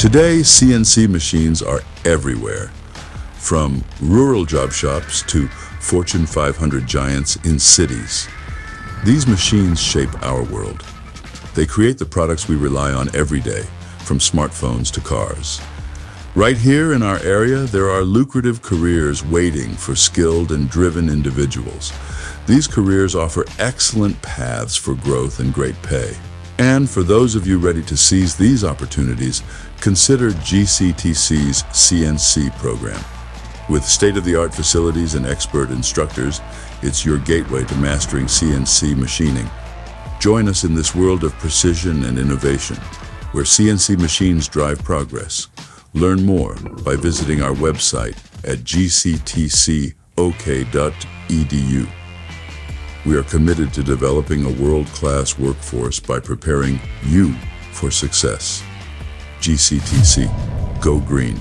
Today, CNC machines are everywhere, from rural job shops to Fortune 500 giants in cities. These machines shape our world. They create the products we rely on every day, from smartphones to cars. Right here in our area, there are lucrative careers waiting for skilled and driven individuals. These careers offer excellent paths for growth and great pay. And for those of you ready to seize these opportunities, consider GCTC's CNC program. With state-of-the-art facilities and expert instructors, it's your gateway to mastering CNC machining. Join us in this world of precision and innovation, where CNC machines drive progress. Learn more by visiting our website at gctcok.edu. We are committed to developing a world-class workforce by preparing you for success. GCTC, go green.